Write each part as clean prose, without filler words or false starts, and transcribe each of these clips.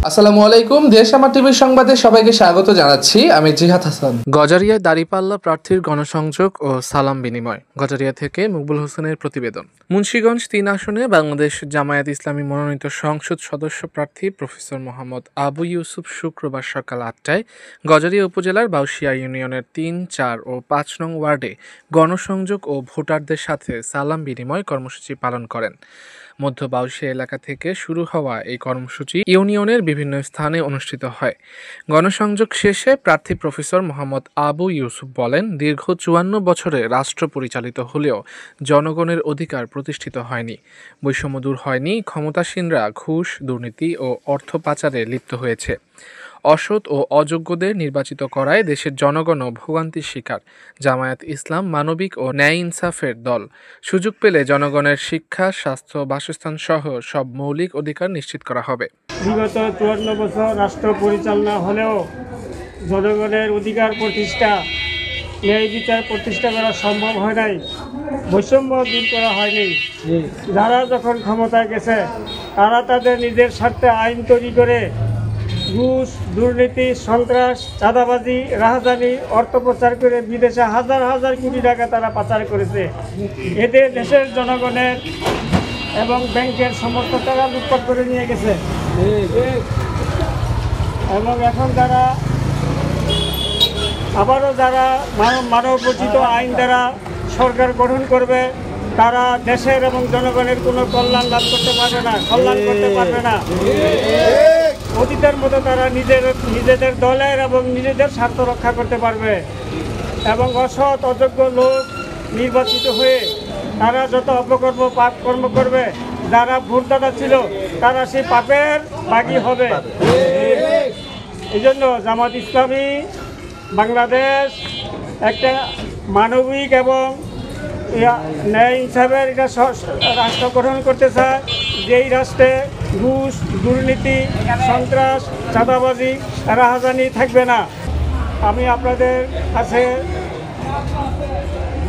আসসালামু আলাইকুম। দেশ আমার টিভির সংবাদে সবাইকে স্বাগত জানাচ্ছি। আমি জিহাদ হাসান। গজারিয়ায় দাঁড়িপাল্লা প্রার্থীর গণসংযোগ ও সালাম বিনিময়। গজারিয়া থেকে মকবুল হোসেনের প্রতিবেদন। মুন্সিগঞ্জ ৩ আসনে বাংলাদেশ জামায়াত ইসলামী মনোনীত সংসদ সদস্য প্রার্থী প্রফেসর মোহাম্মদ আবু ইউসুফ শুক্রবার সকাল ৮টায় গজারিয়া উপজেলার বাউশিয়া ইউনিয়নের ৩, ৪ ও ৫ নং ওয়ার্ডে গণসংযোগ ও ভোটারদের সাথে সালাম বিনিময় কর্মসূচি পালন করেন। মধ্য বাউশিয়া এলাকা থেকে শুরু হওয়া এই কর্মসূচি ইউনিয়নের বিভিন্ন স্থানে অনুষ্ঠিত হয়। গণসংযোগ শেষে প্রার্থী প্রফেসর মোহাম্মদ আবু ইউসুফ বলেন, দীর্ঘ ৫৪ বছরে রাষ্ট্র পরিচালিত হলেও জনগণের অধিকার প্রতিষ্ঠিত হয়নি, বৈষম্য দূর হয়নি, ক্ষমতাসীনরা ঘুষ, দুর্নীতি ও অর্থ পাচারে লিপ্ত হয়েছে। অসৎ ও অযোগ্যদের নির্বাচিত করায় দেশের জনগণও ভোগান্তির শিকার। জামায়াত ইসলাম মানবিক ও ন্যায় ইনসাফের দল। সুযোগ পেলে জনগণের শিক্ষা, স্বাস্থ্য, বাসস্থান সহ সব মৌলিক অধিকার নিশ্চিত করা হবে। বিগত ৫৪ বছর রাষ্ট্র পরিচালনা হলেও জনগণের অধিকার প্রতিষ্ঠা, ন্যায় বিচার প্রতিষ্ঠা করা সম্ভব হয় নাই, বৈষম্য দূর করা হয়নি। যারা যখন ক্ষমতায় গেছে তারা তাদের নিজের স্বার্থে আইন তৈরি করে ঘুষ, দুর্নীতি, সন্ত্রাস, চাঁদাবাজি, রাহাজানি, অর্থ প্রচার করে বিদেশে হাজার হাজার কোটি টাকা তারা পাচার করেছে। এতে দেশের জনগণের এবং ব্যাংকের সমস্ত টাকা লুটপাট করে নিয়ে গেছে। এবং এখন যারা মানবরচিত আইন দ্বারা সরকার গঠন করবে তারা দেশের এবং জনগণের কোনো কল্যাণ লাভ করতে পারবে না, কল্যাণ করতে পারবে না। অতীতের মতো তারা নিজেদের দলের এবং নিজেদের স্বার্থ রক্ষা করতে পারবে। এবং অসৎ অযোগ্য লোক নির্বাচিত হয়ে তারা যত অপকর্ম পাপ কর্ম করবে, যারা ভোটদাতা ছিল তারা সেই পাপের ভাগী হবে। এই জন্য জামাত ইসলামী বাংলাদেশ একটা মানবিক এবং ন্যায় ইনসাফের এটা রাষ্ট্র গঠন করতে চায়, যেই রাষ্ট্রে ঘুষ, দুর্নীতি, সন্ত্রাস, চাঁদাবাজি, রাহাজানি থাকবে না। আমি আপনাদের কাছে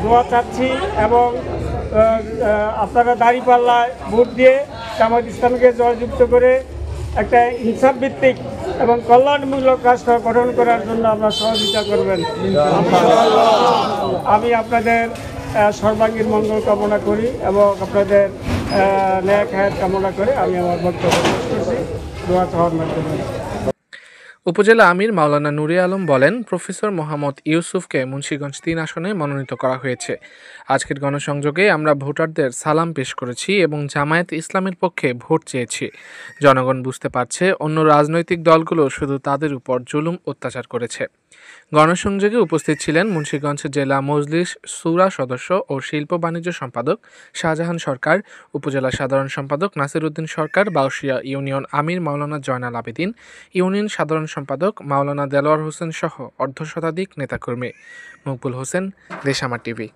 দোয়া চাচ্ছি এবং আপনারা দাঁড়িপাল্লায় ভোট দিয়ে জামাত ইসলামীকে জয়যুক্ত করে একটা ইনসাফ ভিত্তিক এবং কল্যাণমূলক রাষ্ট্র গঠন করার জন্য আপনারা সহযোগিতা করবেন। আমি আপনাদের সর্বাঙ্গীন মঙ্গল কামনা করি এবং আপনাদের ন্যায় হায়াত কামনা করে আমি আমার বক্তব্য শেষ করছি। দোয়া চাওয়ার মাধ্যমে। উপজেলা আমির মাওলানা নুরে আলম বলেন, প্রফেসর মোহাম্মদ ইউসুফকে মুন্সিগঞ্জ ৩ আসনে মনোনীত করা হয়েছে। আজকের গণসংযোগে আমরা ভোটারদের সালাম পেশ করেছি এবং জামায়াত ইসলামের পক্ষে ভোট চেয়েছি। জনগণ বুঝতে পারছে অন্য রাজনৈতিক দলগুলো শুধু তাদের উপর জুলুম অত্যাচার করেছে। গণসংযোগে উপস্থিত ছিলেন মুন্সিগঞ্জ জেলা মজলিস শুরা সদস্য ও শিল্প বাণিজ্য সম্পাদক শাহজাহান সরকার, উপজেলা সাধারণ সম্পাদক নাসির উদ্দিন সরকার, বাউশিয়া ইউনিয়ন আমির মাওলানা জয়নাল আবেদিন, ইউনিয়ন সাধারণ সম্পাদক মাওলানা দেলোয়ার হোসেন সহ অর্ধশতাধিক নেতাকর্মী। মকবুল হোসেন, দেশ আমার টিভি।